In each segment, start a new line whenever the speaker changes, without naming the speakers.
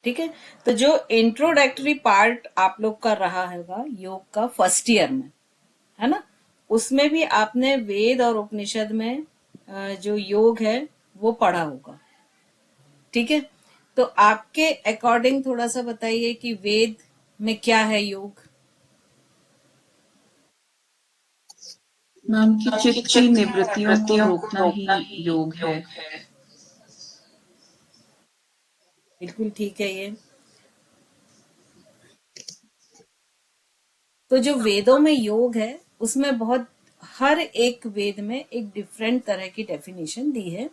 ठीक है। तो जो इंट्रोडक्टरी पार्ट आप लोग का रहा हैगा योग का फर्स्ट ईयर में, है ना, उसमें भी आपने वेद और उपनिषद में जो योग है वो पढ़ा होगा। ठीक है। तो आपके अकॉर्डिंग थोड़ा सा बताइए कि वेद में क्या है योग।
मैम की चित्त की निवृत्तियों को रोकना ही योग है।
बिल्कुल ठीक है ये। तो जो वेदों में योग है उसमें बहुत, हर एक वेद में एक डिफरेंट तरह की डेफिनेशन दी है।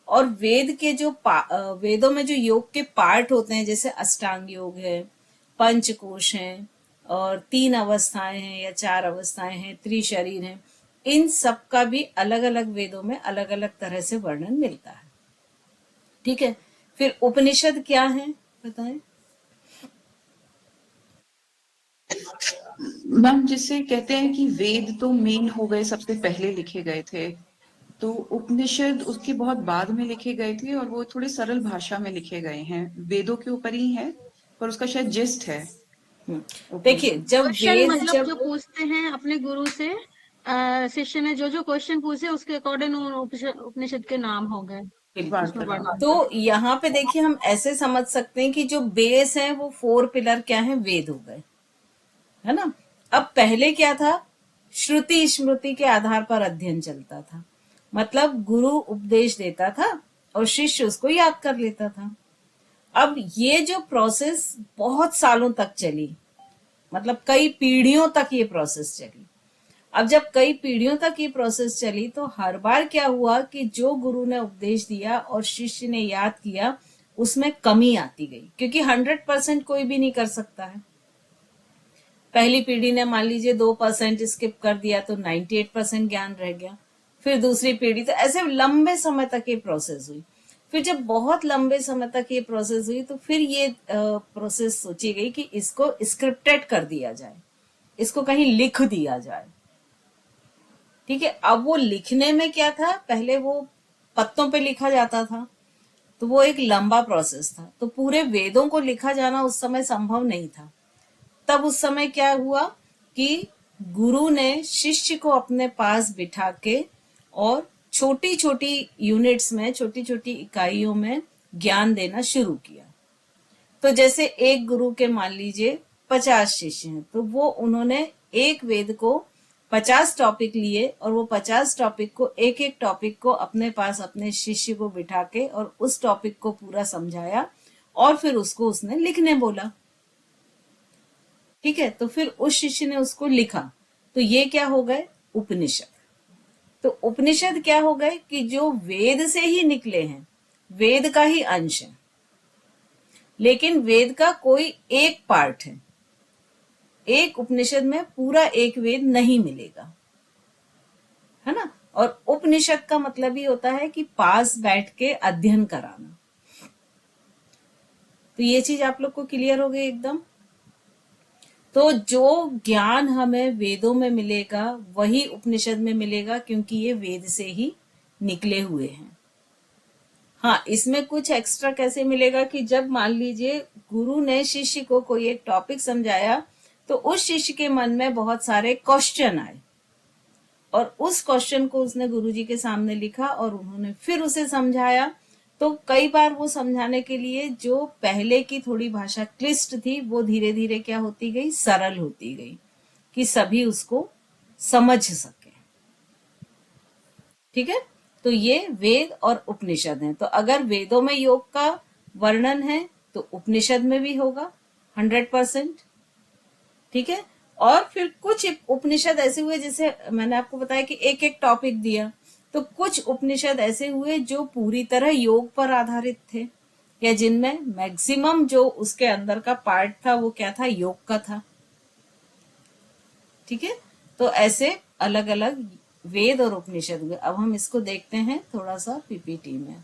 और वेद के जो वेदों में जो योग के पार्ट होते हैं, जैसे अष्टांग योग है, पंचकोश हैं, और 3 अवस्थाएं हैं या 4 अवस्थाएं हैं, त्रिशरीर हैं, इन सब का भी अलग अलग वेदों में अलग अलग तरह से वर्णन मिलता है। ठीक है। फिर उपनिषद क्या है बताएं।
मैम जिसे कहते हैं कि वेद तो मेन हो गए, सबसे पहले लिखे गए थे, तो उपनिषद उसके बहुत बाद में लिखे गए थे और वो थोड़े सरल भाषा में लिखे गए हैं, वेदों के ऊपर ही है, पर उसका शायद जिस्ट है
देखिए
उपनिषद।
जब
क्वेश्चन
वेद
मतलब
जब
जो पूछते हैं अपने गुरु से, शिष्य ने जो जो क्वेश्चन पूछे उसके अकॉर्डिंग उपनिषद के नाम हो गए
बिल्कुल।
उसमें
वार्तालाप।
वर्णन।
तो यहाँ पे देखिए हम ऐसे समझ सकते हैं कि जो बेस है वो 4 पिलर क्या है, वेद हो गए, है ना। अब पहले क्या था, श्रुति स्मृति के आधार पर अध्ययन चलता था। मतलब गुरु उपदेश देता था और शिष्य उसको याद कर लेता था। अब ये जो प्रोसेस बहुत सालों तक चली, मतलब कई पीढ़ियों तक ये प्रोसेस चली। अब जब कई पीढ़ियों तक ये प्रोसेस चली तो हर बार क्या हुआ कि जो गुरु ने उपदेश दिया और शिष्य ने याद किया, उसमें कमी आती गई, क्योंकि 100% कोई भी नहीं कर सकता है। पहली पीढ़ी ने मान लीजिए 2% स्किप कर दिया तो 98% ज्ञान रह गया। फिर दूसरी पीढ़ी, तो ऐसे लंबे समय तक ये प्रोसेस हुई। फिर जब बहुत लंबे समय तक ये प्रोसेस हुई तो फिर ये प्रोसेस सोची गई कि इसको स्क्रिप्टेड कर दिया जाए, इसको कहीं लिख दिया जाए। ठीक है। अब वो लिखने में क्या था, पहले वो पत्तों पे लिखा जाता था, तो वो एक लंबा प्रोसेस था, तो पूरे वेदों को लिखा जाना उस समय संभव नहीं था। तब उस समय क्या हुआ कि गुरु ने शिष्य को अपने पास बिठा के और छोटी छोटी यूनिट्स में, छोटी छोटी इकाइयों में ज्ञान देना शुरू किया। तो जैसे एक गुरु के मान लीजिए 50 शिष्य हैं, तो वो उन्होंने एक वेद को 50 टॉपिक लिए और वो 50 टॉपिक को, एक एक टॉपिक को अपने पास अपने शिष्य को बिठा के और उस टॉपिक को पूरा समझाया और फिर उसको उसने लिखने बोला। ठीक है। तो फिर उस शिष्य ने उसको लिखा, तो ये क्या हो गए, उपनिषद। तो उपनिषद क्या हो गए कि जो वेद से ही निकले हैं, वेद का ही अंश है, लेकिन वेद का कोई एक पार्ट है। एक उपनिषद में पूरा एक वेद नहीं मिलेगा, है ना। और उपनिषद का मतलब ही होता है कि पास बैठ के अध्ययन कराना। तो ये चीज आप लोग को क्लियर हो गई एकदम। तो जो ज्ञान हमें वेदों में मिलेगा वही उपनिषद में मिलेगा, क्योंकि ये वेद से ही निकले हुए हैं। हाँ, इसमें कुछ एक्स्ट्रा कैसे मिलेगा कि जब मान लीजिए गुरु ने शिष्य को कोई एक टॉपिक समझाया, तो उस शिष्य के मन में बहुत सारे क्वेश्चन आए और उस क्वेश्चन को उसने गुरुजी के सामने लिखा और उन्होंने फिर उसे समझाया। तो कई बार वो समझाने के लिए जो पहले की थोड़ी भाषा क्लिष्ट थी वो धीरे धीरे क्या होती गई, सरल होती गई, कि सभी उसको समझ सके। ठीक है। तो ये वेद और उपनिषद हैं। तो अगर वेदों में योग का वर्णन है तो उपनिषद में भी होगा 100%। ठीक है। और फिर कुछ उपनिषद ऐसे हुए, जैसे मैंने आपको बताया कि एक एक टॉपिक दिया, तो कुछ उपनिषद ऐसे हुए जो पूरी तरह योग पर आधारित थे, या जिनमें मैक्सिमम जो उसके अंदर का पार्ट था वो क्या था, योग का था। ठीक है। तो ऐसे अलग अलग वेद और उपनिषद हुए। अब हम इसको देखते हैं थोड़ा सा पीपीटी में।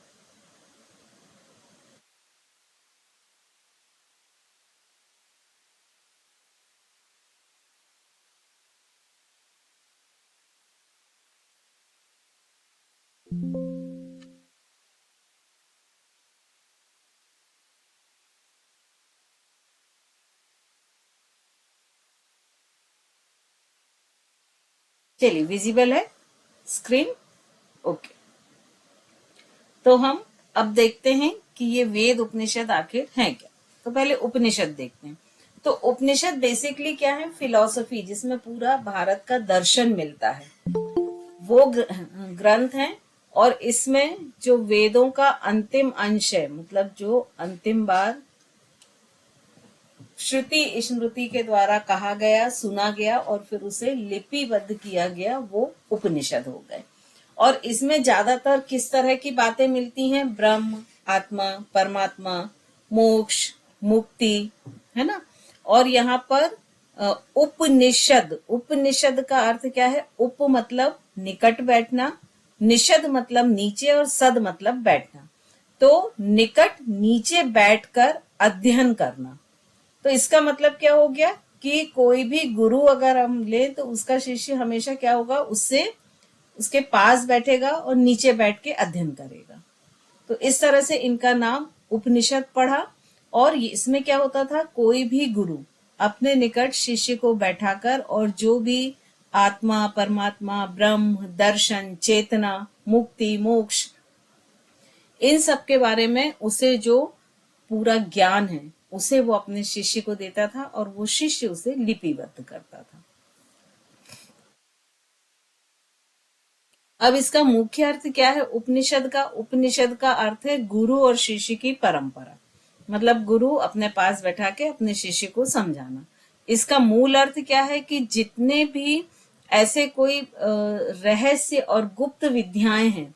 चलिए, विजिबल है स्क्रीन? ओके। तो हम अब देखते हैं कि ये वेद उपनिषद आखिर हैं क्या। तो पहले उपनिषद देखते हैं। तो उपनिषद बेसिकली क्या है? फिलॉसफी, जिसमें पूरा भारत का दर्शन मिलता है, वो ग्रंथ है। और इसमें जो वेदों का अंतिम अंश है, मतलब जो अंतिम बार श्रुति स्मृति के द्वारा कहा गया, सुना गया और फिर उसे लिपिबद्ध किया गया, वो उपनिषद हो गए। और इसमें ज्यादातर किस तरह की बातें मिलती हैं? ब्रह्म, आत्मा, परमात्मा, मोक्ष, मुक्ति, है ना। और यहाँ पर उपनिषद, उपनिषद का अर्थ क्या है? उप मतलब निकट बैठना, निषद मतलब नीचे, और सद मतलब बैठना। तो निकट नीचे बैठकर अध्ययन करना। तो इसका मतलब क्या हो गया कि कोई भी गुरु अगर हम ले तो उसका शिष्य हमेशा क्या होगा? उससे उसके पास बैठेगा और नीचे बैठ के अध्ययन करेगा। तो इस तरह से इनका नाम उपनिषद पढ़ा। और इसमें क्या होता था? कोई भी गुरु अपने निकट शिष्य को बैठाकर और जो भी आत्मा, परमात्मा, ब्रह्म, दर्शन, चेतना, मुक्ति, मोक्ष, इन सब के बारे में उसे जो पूरा ज्ञान है उसे वो अपने शिष्य को देता था और वो शिष्य उसे लिपिबद्ध करता था। अब इसका मुख्य अर्थ क्या है उपनिषद का? उपनिषद का अर्थ है गुरु और शिष्य की परंपरा, मतलब गुरु अपने पास बैठा के अपने शिष्य को समझाना। इसका मूल अर्थ क्या है कि जितने भी ऐसे कोई रहस्य और गुप्त विद्याएं हैं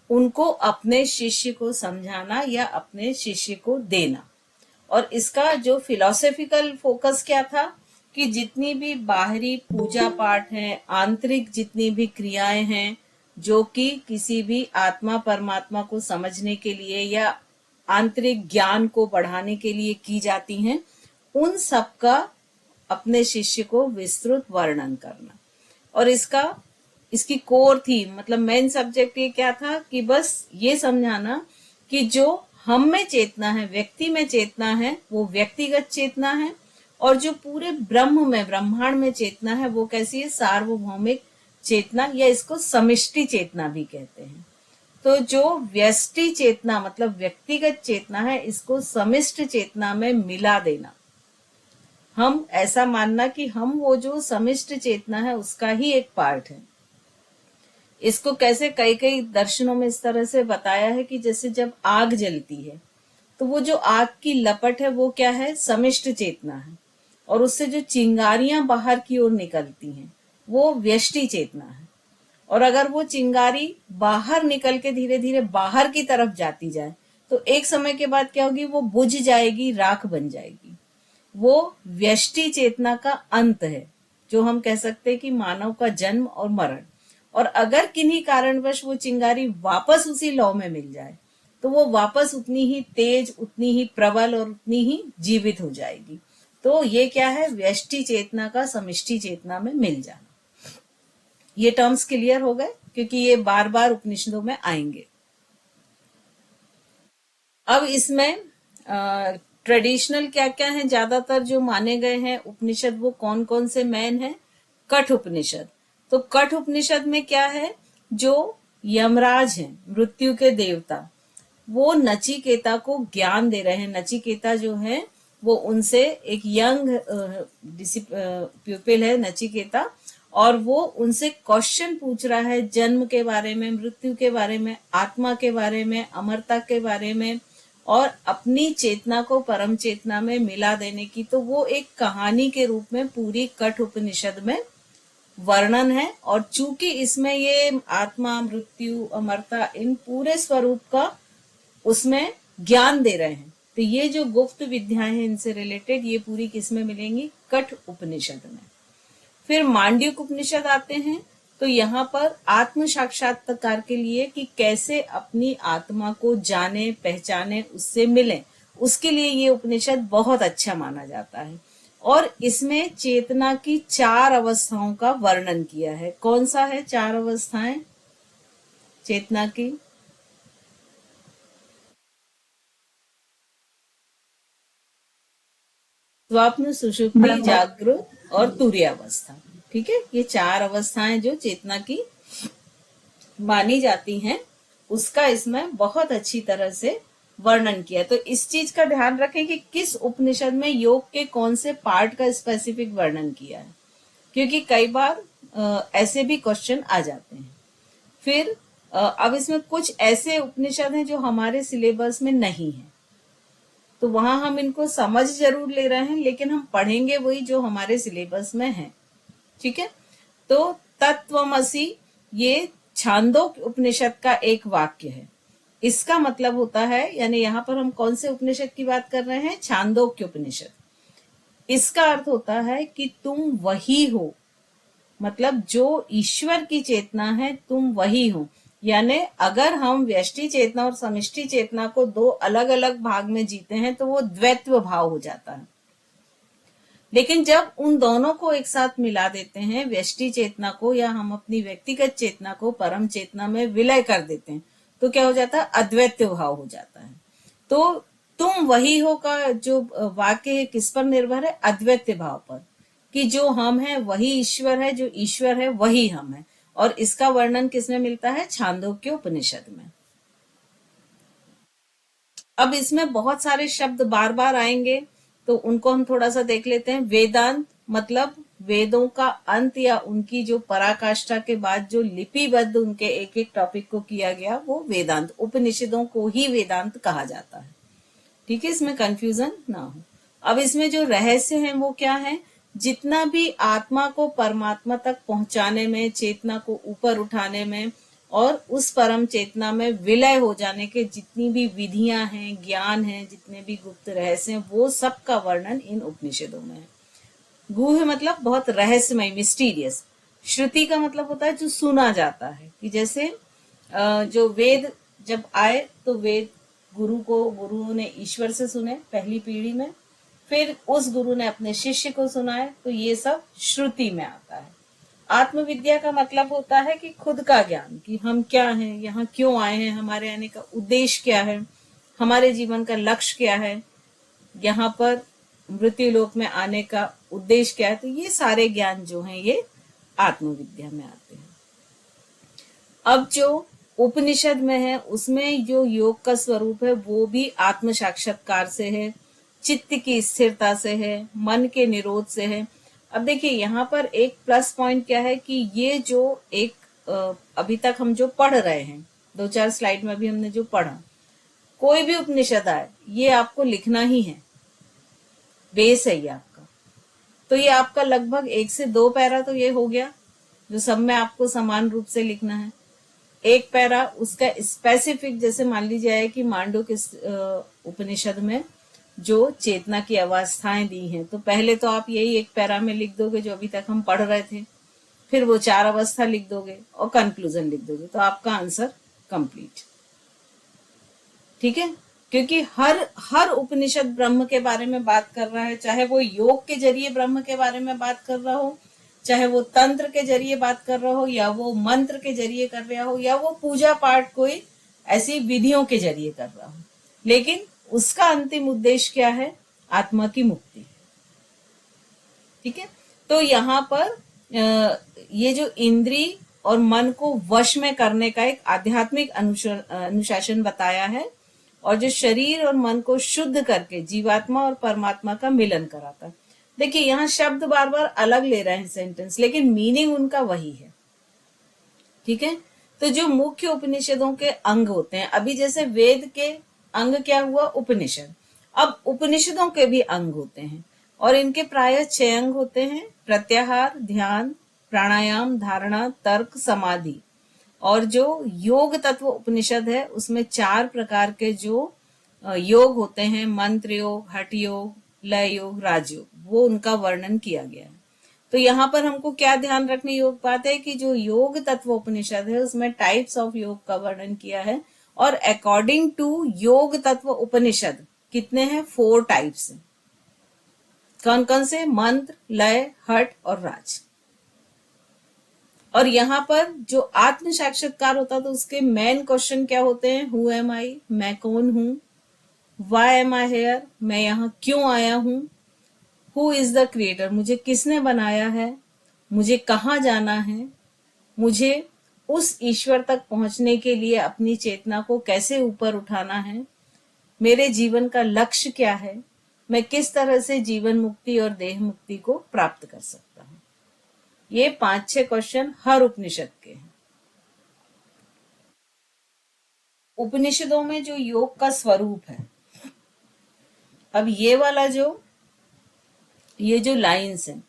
उनको अपने शिष्य को समझाना या अपने शिष्य को देना। और इसका जो फिलोसॉफिकल फोकस क्या था कि जितनी भी बाहरी पूजा पाठ है, आंतरिक जितनी भी क्रियाएं हैं जो कि किसी भी आत्मा परमात्मा को समझने के लिए या आंतरिक ज्ञान को बढ़ाने के लिए की जाती हैं, उन सब का अपने शिष्य को विस्तृत वर्णन करना। और इसकी कोर थी, मतलब मेन सब्जेक्ट ये क्या था कि बस ये समझाना कि जो हम में चेतना है, व्यक्ति में चेतना है, वो व्यक्तिगत चेतना है। और जो पूरे ब्रह्म में, ब्रह्मांड में चेतना है वो कैसी है? सार्वभौमिक चेतना, या इसको समिष्टि चेतना भी कहते हैं। तो जो व्यष्टि चेतना मतलब व्यक्तिगत चेतना है, इसको समिष्ट चेतना में मिला देना। हम ऐसा मानना कि हम वो जो समिष्ट चेतना है उसका ही एक पार्ट है। इसको कैसे कई कई दर्शनों में इस तरह से बताया है कि जैसे जब आग जलती है तो वो जो आग की लपट है वो क्या है? समिष्ट चेतना है। और उससे जो चिंगारियां बाहर की ओर निकलती हैं वो व्यष्टि चेतना है। और अगर वो चिंगारी बाहर निकल के धीरे धीरे बाहर की तरफ जाती जाए तो एक समय के बाद क्या होगी? वो बुझ जाएगी, राख बन जाएगी। वो व्यष्टि चेतना का अंत है, जो हम कह सकते हैं कि मानव का जन्म और मरण। और अगर किन्हीं कारणवश वो चिंगारी वापस उसी लौ में मिल जाए तो वो वापस उतनी ही तेज, उतनी ही प्रबल और उतनी ही जीवित हो जाएगी। तो ये क्या है? व्यष्टि चेतना का समिष्टि चेतना में मिल जाना। ये टर्म्स क्लियर हो गए क्योंकि ये बार बार उपनिषदों में आएंगे। अब इसमें ट्रेडिशनल क्या क्या है? ज्यादातर जो माने गए हैं उपनिषद वो कौन कौन से मेन है? कठ उपनिषद। तो कठ उपनिषद में क्या है? जो यमराज हैं, मृत्यु के देवता, वो नचिकेता को ज्ञान दे रहे हैं। नचिकेता जो है वो उनसे एक यंग प्यूपिल है नचिकेता, और वो उनसे क्वेश्चन पूछ रहा है जन्म के बारे में, मृत्यु के बारे में, आत्मा के बारे में, अमरता के बारे में, और अपनी चेतना को परम चेतना में मिला देने की। तो वो एक कहानी के रूप में पूरी कठ उपनिषद में वर्णन है। और चूंकि इसमें ये आत्मा, मृत्यु, अमरता, इन पूरे स्वरूप का उसमें ज्ञान दे रहे हैं, तो ये जो गुप्त विद्याएं हैं इनसे रिलेटेड ये पूरी किसमें मिलेंगी? कठ उपनिषद में। फिर मांडूक्य उपनिषद आते हैं। तो यहाँ पर आत्म साक्षात्कार के लिए कि कैसे अपनी आत्मा को जाने, पहचाने, उससे मिले, उसके लिए ये उपनिषद बहुत अच्छा माना जाता है। और इसमें चेतना की 4 अवस्थाओं का वर्णन किया है। कौन सा है 4 अवस्थाएं चेतना की? स्वप्न, सुषुप्ति, जागृत और तुरीयावस्था। ठीक है, ये 4 अवस्थाएं जो चेतना की मानी जाती हैं, उसका इसमें बहुत अच्छी तरह से वर्णन किया। तो इस चीज का ध्यान रखें कि किस उपनिषद में योग के कौन से पार्ट का स्पेसिफिक वर्णन किया है, क्योंकि कई बार ऐसे भी क्वेश्चन आ जाते हैं। फिर अब इसमें कुछ ऐसे उपनिषद हैं जो हमारे सिलेबस में नहीं है, तो वहां हम इनको समझ जरूर ले रहे हैं, लेकिन हम पढ़ेंगे वही जो हमारे सिलेबस में है। ठीक है, तो तत्वमसि ये छांदोग्य उपनिषद का एक वाक्य है। इसका मतलब होता है, यानी यहाँ पर हम कौन से उपनिषद की बात कर रहे हैं? छांदोग्य उपनिषद। इसका अर्थ होता है कि तुम वही हो, मतलब जो ईश्वर की चेतना है तुम वही हो। यानी अगर हम व्यष्टि चेतना और समष्टि चेतना को 2 अलग अलग भाग में जीते हैं तो वो द्वैत्व भाव हो जाता है। लेकिन जब उन दोनों को एक साथ मिला देते हैं, व्यष्टि चेतना को या हम अपनी व्यक्तिगत चेतना को परम चेतना में विलय कर देते हैं, तो क्या हो जाता है? अद्वैत भाव हो जाता है। तो तुम वही हो का जो वाक्य है किस पर निर्भर है? अद्वैत भाव पर, कि जो हम हैं वही ईश्वर है, जो ईश्वर है वही हम है। और इसका वर्णन किसमें मिलता है? छांदोग्य उपनिषद में। अब इसमें बहुत सारे शब्द बार बार आएंगे, तो उनको हम थोड़ा सा देख लेते हैं। वेदांत मतलब वेदों का अंत या उनकी जो पराकाष्ठा के बाद जो लिपिबद्ध उनके एक एक टॉपिक को किया गया, वो वेदांत। उपनिषदों को ही वेदांत कहा जाता है। ठीक है, इसमें कंफ्यूजन ना हो। अब इसमें जो रहस्य हैं वो क्या है? जितना भी आत्मा को परमात्मा तक पहुंचाने में, चेतना को ऊपर उठाने में और उस परम चेतना में विलय हो जाने के जितनी भी विधियां हैं, ज्ञान हैं, जितने भी गुप्त रहस्य हैं, वो सब का वर्णन इन उपनिषदों में है। गुह्य मतलब बहुत रहस्यमय, मिस्टीरियस। श्रुति का मतलब होता है जो सुना जाता है, कि जैसे जो वेद जब आए तो वेद गुरुओं ने ईश्वर से सुने पहली पीढ़ी में, फिर उस गुरु ने अपने शिष्य को सुनाए, तो ये सब श्रुति में आता है। आत्मविद्या का मतलब होता है कि खुद का ज्ञान, कि हम क्या हैं, यहाँ क्यों आए हैं, हमारे आने का उद्देश्य क्या है, हमारे जीवन का लक्ष्य क्या है, यहाँ पर मृत्यु लोक में आने का उद्देश्य क्या है। तो ये सारे ज्ञान जो हैं ये आत्मविद्या में आते हैं। अब जो उपनिषद में है उसमें जो योग का स्वरूप है वो भी आत्म साक्षात्कार से है, चित्त की स्थिरता से है, मन के निरोध से है। अब देखिए यहाँ पर एक प्लस पॉइंट क्या है कि ये जो एक अभी तक हम जो पढ़ रहे हैं, 2-4 स्लाइड में भी हमने जो पढ़ा, कोई भी उपनिषद आए ये आपको लिखना ही है, बेस है ये आपका। तो ये आपका लगभग 1 से 2 पैरा तो ये हो गया जो सब में आपको समान रूप से लिखना है। एक पैरा उसका स्पेसिफिक, जैसे मान लीजिए कि मांडूक्य उपनिषद में जो चेतना की अवस्थाएं दी हैं, तो पहले तो आप यही एक पैरा में लिख दोगे जो अभी तक हम पढ़ रहे थे, फिर वो 4 अवस्था लिख दोगे और कंक्लूजन लिख दोगे, तो आपका आंसर कंप्लीट। ठीक है, क्योंकि हर उपनिषद ब्रह्म के बारे में बात कर रहा है, चाहे वो योग के जरिए ब्रह्म के बारे में बात कर रहा हो, चाहे वो तंत्र के जरिए बात कर रहा हो, या वो मंत्र के जरिए कर रहा हो, या वो पूजा पाठ कोई ऐसी विधियों के जरिए कर रहा हो, लेकिन उसका अंतिम उद्देश्य क्या है? आत्मा की मुक्ति। ठीक है, तो यहाँ पर ये जो इंद्री और मन को वश में करने का एक आध्यात्मिक अनुशासन बताया है, और जो शरीर और मन को शुद्ध करके जीवात्मा और परमात्मा का मिलन कराता है। देखिए यहाँ शब्द बार बार अलग ले रहे हैं सेंटेंस, लेकिन मीनिंग उनका वही है। ठीक है, तो जो मुख्य उपनिषदों के अंग होते हैं, अभी जैसे वेद के अंग क्या हुआ? उपनिषद। अब उपनिषदों के भी अंग होते हैं, और इनके प्रायः 6 अंग होते हैं: प्रत्याहार, ध्यान, प्राणायाम, धारणा, तर्क, समाधि। और जो योग तत्व उपनिषद है उसमें 4 प्रकार के जो योग होते हैं: मंत्र योग, हठ योग, लय योग, राजयोग, वो उनका वर्णन किया गया है। तो यहाँ पर हमको क्या ध्यान रखने योग्य बात है कि जो योग तत्व उपनिषद है उसमें टाइप्स ऑफ योग का वर्णन किया है, और अकॉर्डिंग टू योग तत्व उपनिषद कितने हैं? 4 टाइप्स। कौन कौन से? मंत्र, लय, हठ और राज। और यहाँ पर जो आत्म साक्षात्कार होता है तो उसके मेन क्वेश्चन क्या होते हैं? हु एम आई, मैं कौन हूं? वाई एम आई हेयर, मैं यहाँ क्यों आया हूं? हु इज द क्रिएटर, मुझे किसने बनाया है? मुझे कहाँ जाना है, मुझे उस ईश्वर तक पहुंचने के लिए अपनी चेतना को कैसे ऊपर उठाना है, मेरे जीवन का लक्ष्य क्या है, मैं किस तरह से जीवन मुक्ति और देह मुक्ति को प्राप्त कर सकता हूं। ये 5-6 क्वेश्चन हर उपनिषद के हैं। उपनिषदों में जो योग का स्वरूप है, अब ये जो लाइंस हैं,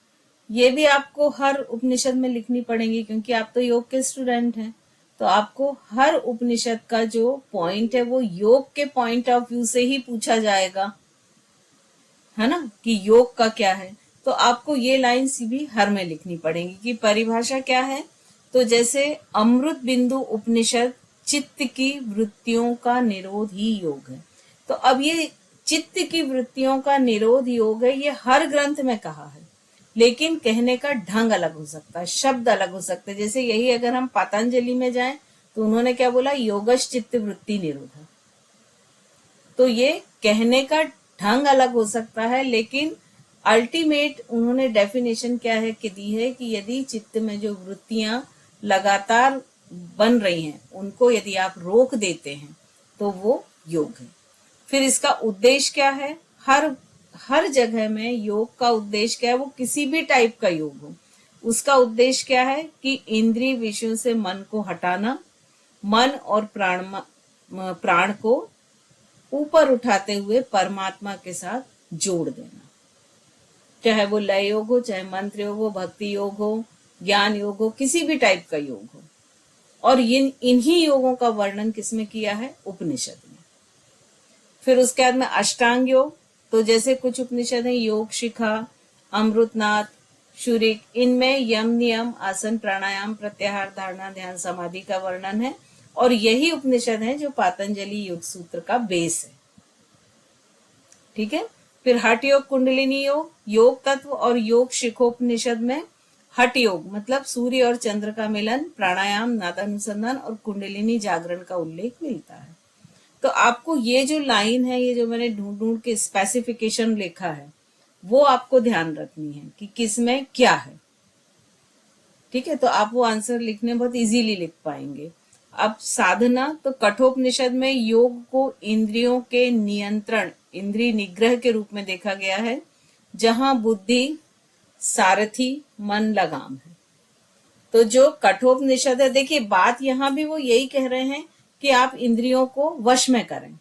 ये भी आपको हर उपनिषद में लिखनी पड़ेंगी, क्योंकि आप तो योग के स्टूडेंट हैं। तो आपको हर उपनिषद का जो पॉइंट है वो योग के पॉइंट ऑफ व्यू से ही पूछा जाएगा, है ना, कि योग का क्या है। तो आपको ये लाइंस भी हर में लिखनी पड़ेंगी कि परिभाषा क्या है। तो जैसे अमृत बिंदु उपनिषद चित्त की वृत्तियों का निरोध ही योग है। तो अब ये चित्त की वृत्तियों का निरोध योग है, ये हर ग्रंथ में कहा है, लेकिन कहने का ढंग अलग हो सकता है, शब्द अलग हो सकते हैं। जैसे यही अगर हम पतंजलि में जाएं तो उन्होंने क्या बोला, योगश चित्त वृत्ति निरोध। तो ये कहने का ढंग अलग हो सकता है, लेकिन अल्टीमेट उन्होंने डेफिनेशन क्या है कि दी है कि यदि चित्त में जो वृत्तियां लगातार बन रही हैं, उनको यदि आप रोक देते हैं तो वो योग है। फिर इसका उद्देश्य क्या है, हर जगह में योग का उद्देश्य क्या है, वो किसी भी टाइप का योग हो, उसका उद्देश्य क्या है कि इंद्रिय विषयों से मन को हटाना, मन और प्राण को ऊपर उठाते हुए परमात्मा के साथ जोड़ देना। चाहे वो लय योग हो, चाहे मंत्र योग हो, भक्ति योग हो, ज्ञान योग हो, किसी भी टाइप का योग हो। और इन्हीं योगों का वर्णन किसमें किया है, उपनिषद में। फिर उसके बाद में अष्टांग योग, तो जैसे कुछ उपनिषद है, योग शिखा, अमृतनाथ, शुरिक, इनमें यम नियम, आसन, प्राणायाम, प्रत्याहार, धारणा, ध्यान, समाधि का वर्णन है। और यही उपनिषद है जो पातंजलि योग सूत्र का बेस है। ठीक है। फिर हठ योग, कुंडलिनी योग, योग तत्व और योग शिखोपनिषद में हठ योग मतलब सूर्य और चंद्र का मिलन, प्राणायाम, नादानुसंधान और कुंडलिनी जागरण का उल्लेख मिलता है। तो आपको ये जो लाइन है, ये जो मैंने ढूंढ के स्पेसिफिकेशन लिखा है, वो आपको ध्यान रखनी है कि किसमें क्या है। ठीक है। तो आप वो आंसर लिखने बहुत इजीली लिख पाएंगे। अब साधना, तो कठोपनिषद में योग को इंद्रियों के नियंत्रण, इंद्रिय निग्रह के रूप में देखा गया है, जहां बुद्धि सारथी, मन लगाम है। तो जो कठोपनिषद है, देखिए बात यहां भी वो यही कह रहे हैं कि आप इंद्रियों को वश में करें,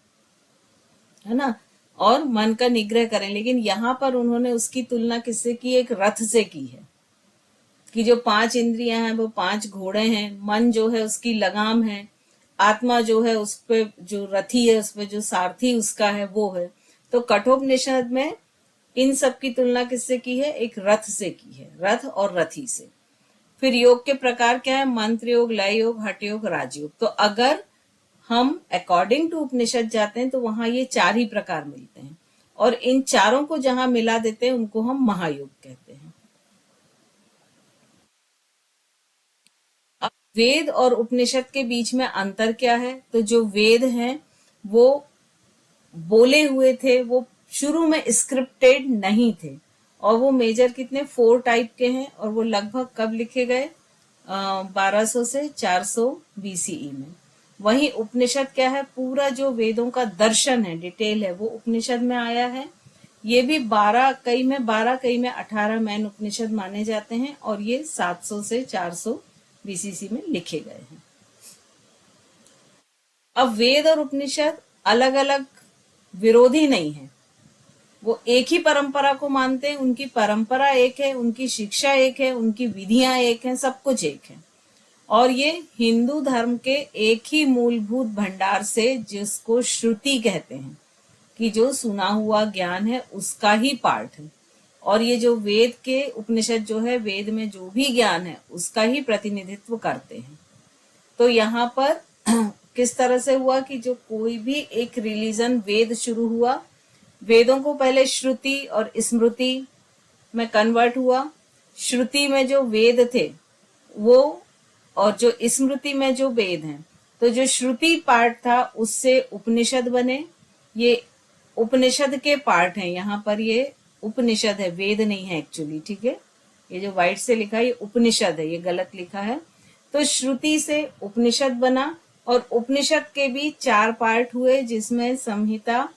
है ना, और मन का निग्रह करें। लेकिन यहाँ पर उन्होंने उसकी तुलना किससे की, एक रथ से की है कि जो 5 इंद्रियां हैं वो 5 घोड़े हैं, मन जो है उसकी लगाम है, आत्मा जो है उस पे जो रथी है, उस पे जो सारथी उसका है वो है। तो कठोपनिषद में इन सब की तुलना किससे की है, एक रथ से की है, रथ और रथी से। फिर योग के प्रकार क्या है, मंत्र योग, लय योग, हठ योग, राजयोग। तो अगर हम अकॉर्डिंग टू उपनिषद जाते हैं तो वहां ये 4 ही प्रकार मिलते हैं, और इन चारों को जहां मिला देते हैं उनको हम महायोग कहते हैं। अब वेद और उपनिषद के बीच में अंतर क्या है, तो जो वेद हैं वो बोले हुए थे, वो शुरू में स्क्रिप्टेड नहीं थे, और वो मेजर कितने 4 टाइप के हैं, और वो लगभग कब लिखे गए, 1200 से 400 बीसीई में। वहीं उपनिषद क्या है, पूरा जो वेदों का दर्शन है, डिटेल है, वो उपनिषद में आया है। ये भी 12 कई में 18 मैन उपनिषद माने जाते हैं, और ये 700 से 400 बीसीसी में लिखे गए हैं। अब वेद और उपनिषद अलग अलग विरोधी नहीं है, वो एक ही परंपरा को मानते हैं, उनकी परंपरा एक है, उनकी शिक्षा एक है, उनकी विधियां एक हैं, सब कुछ एक है। और ये हिंदू धर्म के एक ही मूलभूत भंडार से, जिसको श्रुति कहते हैं, कि जो सुना हुआ ज्ञान है उसका ही पाठ है। और ये जो वेद के उपनिषद जो है, वेद में जो भी ज्ञान है उसका ही प्रतिनिधित्व करते हैं। तो यहाँ पर किस तरह से हुआ कि जो कोई भी एक रिलीजन, वेद शुरू हुआ, वेदों को पहले श्रुति और स्मृति में कन्वर्ट हुआ। श्रुति में जो वेद थे वो, और जो स्मृति में जो वेद हैं, तो जो श्रुति पार्ट था उससे उपनिषद बने। ये उपनिषद के पार्ट हैं, यहाँ पर ये उपनिषद है, वेद नहीं है एक्चुअली। ठीक है, ये जो व्हाइट से लिखा है ये उपनिषद है, ये गलत लिखा है। तो श्रुति से उपनिषद बना और उपनिषद के भी 4 पार्ट हुए, जिसमें संहिता,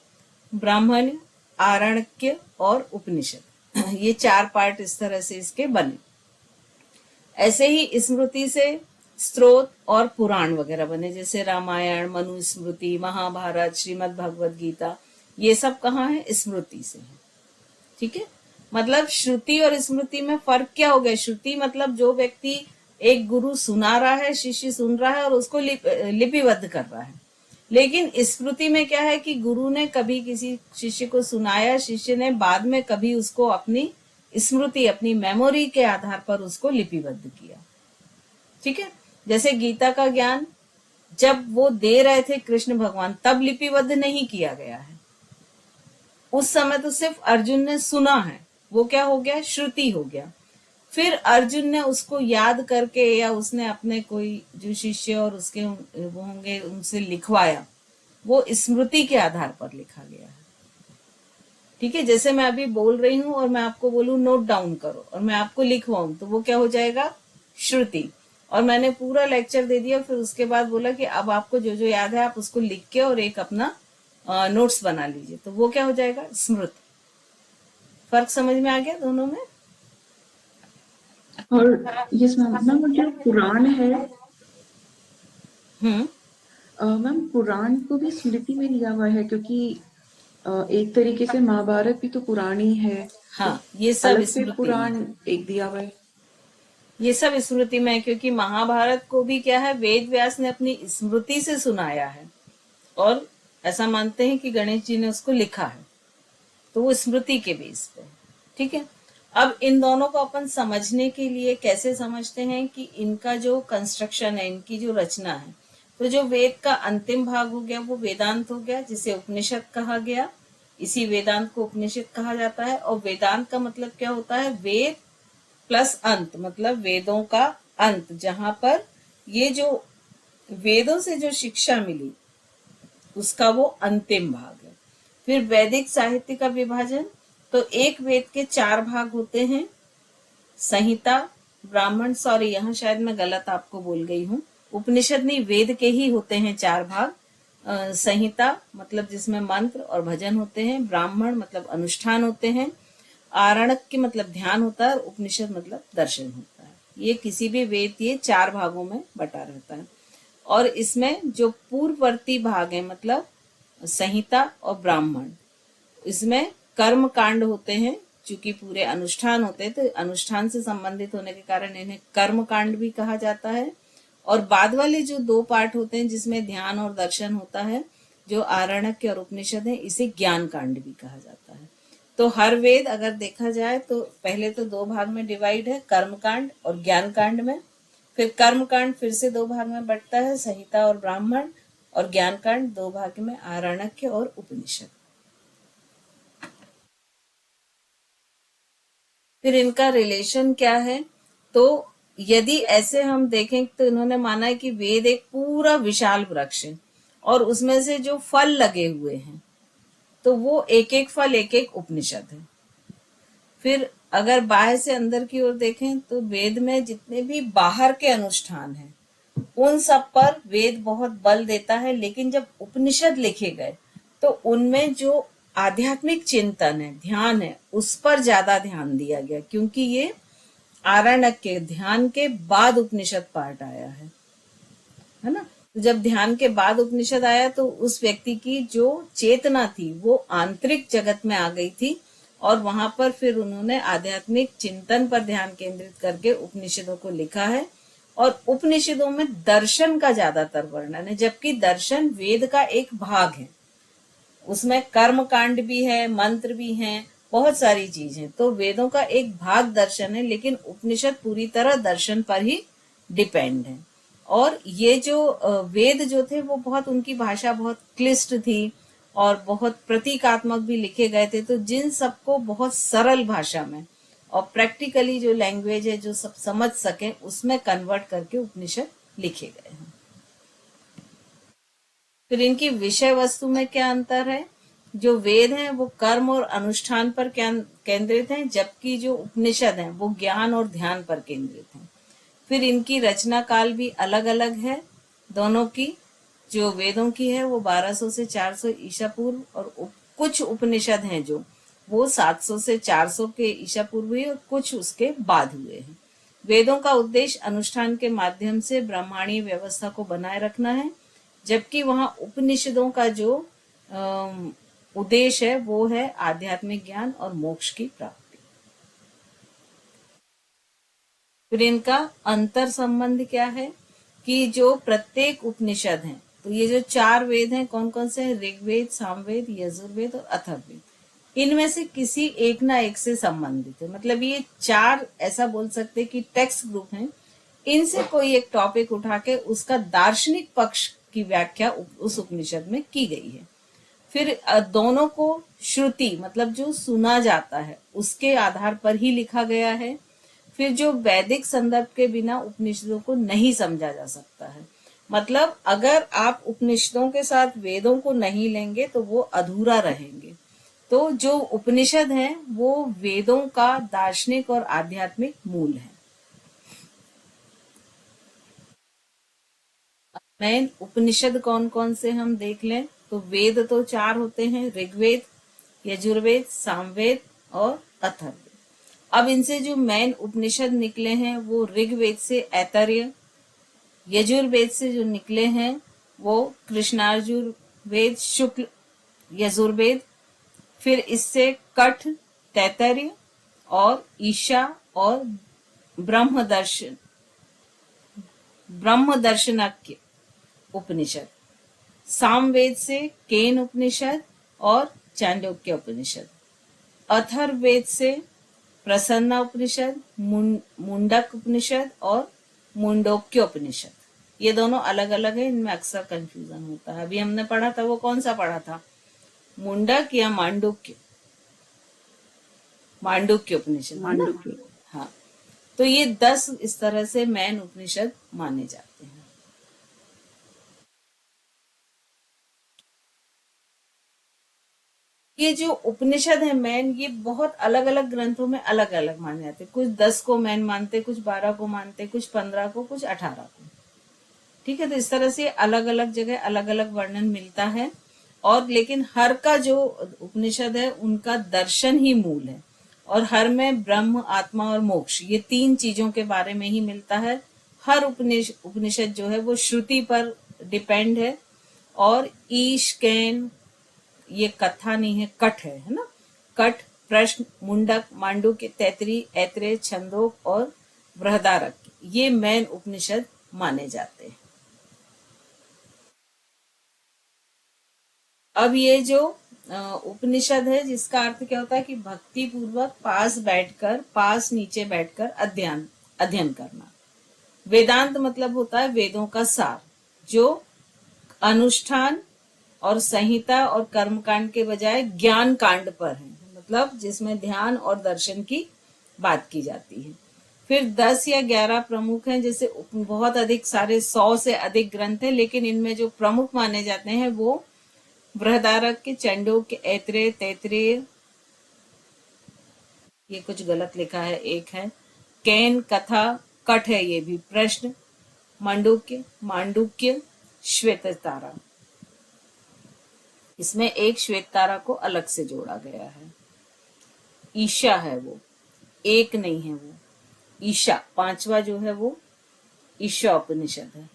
ब्राह्मण, आरण्यक और उपनिषद, ये 4 पार्ट इस तरह से इसके बने। ऐसे ही स्मृति से स्तोत्र और पुराण वगैरह बने, जैसे रामायण, मनुस्मृति, महाभारत, श्रीमद् भगवद गीता, ये सब कहाँ है? स्मृति से है। ठीक है, मतलब श्रुति और स्मृति में फर्क क्या हो गया? श्रुति मतलब जो व्यक्ति एक गुरु सुना रहा है, शिष्य सुन रहा है और उसको लिपिबद्ध कर रहा है। लेकिन स्मृति में क्या है कि गुरु ने कभी किसी शिष्य को सुनाया, शिष्य ने बाद में कभी उसको अपनी स्मृति, अपनी मेमोरी के आधार पर उसको लिपिबद्ध किया। ठीक है, जैसे गीता का ज्ञान जब वो दे रहे थे कृष्ण भगवान, तब लिपिबद्ध नहीं किया गया है। उस समय तो सिर्फ अर्जुन ने सुना है, वो क्या हो गया? श्रुति हो गया। फिर अर्जुन ने उसको याद करके या उसने अपने कोई जो शिष्य और उसके वो होंगे उनसे लिखवाया, वो स्मृति के आधार पर लिखा गया है। ठीक है, जैसे मैं अभी बोल रही हूँ और मैं आपको बोलूं नोट डाउन करो और मैं आपको लिखवाऊं, तो वो क्या हो जाएगा? श्रुति। और मैंने पूरा लेक्चर दे दिया, फिर उसके बाद बोला कि अब आपको जो जो याद है आप उसको लिख के और एक अपना नोट्स बना लीजिए, तो वो क्या हो जाएगा? स्मृति। फर्क समझ में आ गया दोनों में?
और यस मैम, जो पुराण है मैम, पुराण को भी स्मृति में लिया हुआ है, क्योंकि एक तरीके से महाभारत भी तो पुराण ही है।
हाँ, ये सब
अलग से
स्मृति
पुराण
में,
एक दिया हुआ है।
ये सब स्मृति में है, क्योंकि महाभारत को भी क्या है? वेद व्यास ने अपनी स्मृति से सुनाया है और ऐसा मानते हैं कि गणेश जी ने उसको लिखा है, तो वो स्मृति के बेस पे। ठीक है, अब इन दोनों को अपन समझने के लिए कैसे समझते हैं कि इनका जो कंस्ट्रक्शन है, इनकी जो रचना है, तो जो वेद का अंतिम भाग हो गया वो वेदांत हो गया, जिसे उपनिषद कहा गया। इसी वेदांत को उपनिषद कहा जाता है। और वेदांत का मतलब क्या होता है? वेद प्लस अंत, मतलब वेदों का अंत, जहां पर ये जो वेदों से जो शिक्षा मिली उसका वो अंतिम भाग है। फिर वैदिक साहित्य का विभाजन, तो एक वेद के 4 भाग होते हैं, संहिता, ब्राह्मण, सॉरी यहाँ शायद मैं गलत आपको बोल गई हूँ, उपनिषद नहीं, वेद के ही होते हैं 4 भाग। संहिता मतलब जिसमें मंत्र और भजन होते हैं, ब्राह्मण मतलब अनुष्ठान होते हैं, आरण्यक के मतलब ध्यान होता है, और उपनिषद मतलब दर्शन होता है। ये किसी भी वेद ये 4 भागों में बटा रहता है। और इसमें जो पूर्ववर्ती भाग है, मतलब संहिता और ब्राह्मण, इसमें कर्म कांड होते हैं, चूंकि पूरे अनुष्ठान होते हैं तो अनुष्ठान से संबंधित होने के कारण इन्हें कर्म कांड भी कहा जाता है। और बाद वाले जो 2 पार्ट होते हैं जिसमें ध्यान और दर्शन होता है, जो आरण्यक और उपनिषद है, इसे ज्ञान कांड भी कहा जाता है। तो हर वेद अगर देखा जाए तो पहले तो 2 भाग में डिवाइड है, कर्म कांड और ज्ञान कांड में। फिर कर्म कांड फिर से 2 भाग में बंटता है, संहिता और ब्राह्मण, और ज्ञान कांड 2 भाग में, आरण्यक और उपनिषद। फिर इनका रिलेशन क्या है? तो यदि ऐसे हम देखें तो इन्होंने माना है कि वेद एक पूरा विशाल वृक्ष है और उसमें से जो फल लगे हुए हैं तो वो एक एक फल एक एक उपनिषद है। फिर अगर बाहर से अंदर की ओर देखें तो वेद में जितने भी बाहर के अनुष्ठान हैं उन सब पर वेद बहुत बल देता है, लेकिन जब उपनिषद लिखे गए तो उनमें जो आध्यात्मिक चिंतन है, ध्यान है, उस पर ज्यादा ध्यान दिया गया, क्योंकि ये आरण्यक के ध्यान के बाद उपनिषद पाठ आया है ना। तो जब ध्यान के बाद उपनिषद आया तो उस व्यक्ति की जो चेतना थी वो आंतरिक जगत में आ गई थी, और वहां पर फिर उन्होंने आध्यात्मिक चिंतन पर ध्यान केंद्रित करके उपनिषदों को लिखा है। और उपनिषदों में दर्शन का ज्यादातर वर्णन है, जबकि दर्शन वेद का एक भाग है, उसमें कर्म कांड भी है, मंत्र भी हैं, बहुत सारी चीज है। तो वेदों का एक भाग दर्शन है, लेकिन उपनिषद पूरी तरह दर्शन पर ही डिपेंड है। और ये जो वेद जो थे वो बहुत, उनकी भाषा बहुत क्लिष्ट थी और बहुत प्रतीकात्मक भी लिखे गए थे, तो जिन सबको बहुत सरल भाषा में और प्रैक्टिकली जो लैंग्वेज है जो सब समझ सके उसमें कन्वर्ट करके उपनिषद लिखे गए हैं। फिर इनकी विषय वस्तु में क्या अंतर है? जो वेद है वो कर्म और अनुष्ठान पर केंद्रित हैं, जबकि जो उपनिषद हैं वो ज्ञान और ध्यान पर केंद्रित हैं। फिर इनकी रचना काल भी अलग अलग है दोनों की। जो वेदों की है वो 1200 से 400 ईसा पूर्व, और कुछ उपनिषद हैं जो वो 700 से 400 के ईसा पूर्व हुए और कुछ उसके बाद हुए हैं। वेदों का उद्देश्य अनुष्ठान के माध्यम से ब्रह्मांडीय व्यवस्था को बनाए रखना है, जबकि वहां उपनिषदों का जो उद्देश्य है वो है आध्यात्मिक ज्ञान और मोक्ष की प्राप्ति। फिर इनका अंतर संबंध क्या है कि जो प्रत्येक उपनिषद है, तो ये जो 4 वेद हैं कौन कौन से हैं? ऋग्वेद, सामवेद, यजुर्वेद और अथर्ववेद। इनमें से किसी एक ना एक से संबंधित है। मतलब ये 4 ऐसा बोल सकते हैं कि टेक्स्ट ग्रुप हैं। इनसे कोई एक टॉपिक उठा के उसका दार्शनिक पक्ष की व्याख्या उस उपनिषद में की गई है। फिर दोनों को श्रुति मतलब जो सुना जाता है उसके आधार पर ही लिखा गया है। फिर जो वैदिक संदर्भ के बिना उपनिषदों को नहीं समझा जा सकता है। मतलब अगर आप उपनिषदों के साथ वेदों को नहीं लेंगे तो वो अधूरा रहेंगे। तो जो उपनिषद हैं वो वेदों का दार्शनिक और आध्यात्मिक मूल है। मेन उपनिषद कौन कौन से हम देख लें तो वेद तो 4 होते हैं, ऋग्वेद, यजुर्वेद, सामवेद और अथर्ववेद। अब इनसे जो मेन उपनिषद निकले हैं वो ऋग्वेद से ऐतरेय, यजुर्वेद से जो निकले हैं वो कृष्णार्जुर्वेद, शुक्ल यजुर्वेद, फिर इससे कठ, तैतरीय और ईशा और ब्रह्मदर्शन ब्रह्मदर्शनक्य उपनिषद। सामवेद से केन उपनिषद और चांदोक्य उपनिषद। अथर्ववेद से प्रसन्ना उपनिषद, मुंडक उपनिषद और मुंडोक्य उपनिषद। ये दोनों अलग अलग है, इनमें अक्सर कंफ्यूजन होता है। अभी हमने पढ़ा था वो कौन सा पढ़ा था? मुंडक या मांडुक्य? मांडुक्य उपनिषद।
मांडुक्य।
हाँ, तो ये 10 इस तरह से मेन उपनिषद माने जाते हैं। ये जो उपनिषद है मेन, ये बहुत अलग अलग ग्रंथों में अलग अलग माने जाते हैं। कुछ 10 को मेन मानते, कुछ 12 को मानते, कुछ 15 को, कुछ 18 को। ठीक है, तो इस तरह से अलग अलग जगह अलग अलग वर्णन मिलता है। और लेकिन हर का जो उपनिषद है उनका दर्शन ही मूल है, और हर में ब्रह्म, आत्मा और मोक्ष ये 3 चीजों के बारे में ही मिलता है। हर उपनिषद जो है वो श्रुति पर डिपेंड है। और ईश, कैन, ये कथा नहीं है, कठ है ना। कठ, प्रश्न, मुंडक, मांडुक्य, तैतरी, ऐत्रेय, छंदोक और बृहदारक, ये मेन उपनिषद माने जाते हैं। अब ये जो उपनिषद है जिसका अर्थ क्या होता है कि भक्ति पूर्वक पास नीचे बैठकर अध्ययन करना। वेदांत मतलब होता है वेदों का सार, जो अनुष्ठान और संहिता और कर्मकांड के बजाय ज्ञान कांड पर है। मतलब जिसमें ध्यान और दर्शन की बात की जाती है। फिर 10 या 11 प्रमुख हैं, जैसे बहुत अधिक सारे 100 से अधिक ग्रंथ हैं, लेकिन इनमें जो प्रमुख माने जाते हैं वो बृहदारण्यक, चांदोक्य, ऐत्रेय, तैत्तिरीय, ये कुछ गलत लिखा है, एक है कैन, कथा, कठ है ये भी, प्रश्न, मांडुक्य, श्वेत तारा। इसमें एक श्वेत तारा को अलग से जोड़ा गया है। ईशा है वो, एक नहीं है वो, ईशा 5वां जो है वो ईशा उपनिषद है।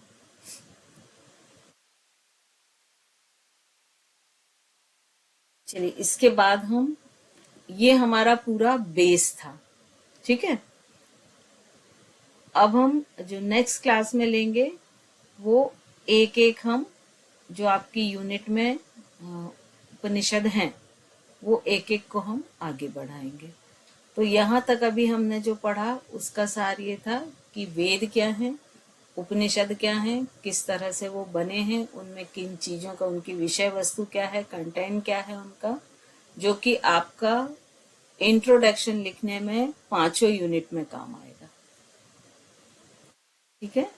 चलिए, इसके बाद हम, ये हमारा पूरा बेस था। ठीक है, अब हम जो नेक्स्ट क्लास में लेंगे वो एक एक हम जो आपकी यूनिट में उपनिषद हैं वो एक एक को हम आगे बढ़ाएंगे। तो यहाँ तक अभी हमने जो पढ़ा उसका सार ये था कि वेद क्या है, उपनिषद क्या है, किस तरह से वो बने हैं, उनमें किन चीजों का, उनकी विषय वस्तु क्या है, कंटेंट क्या है उनका, जो कि आपका इंट्रोडक्शन लिखने में 5 यूनिट में काम आएगा। ठीक है।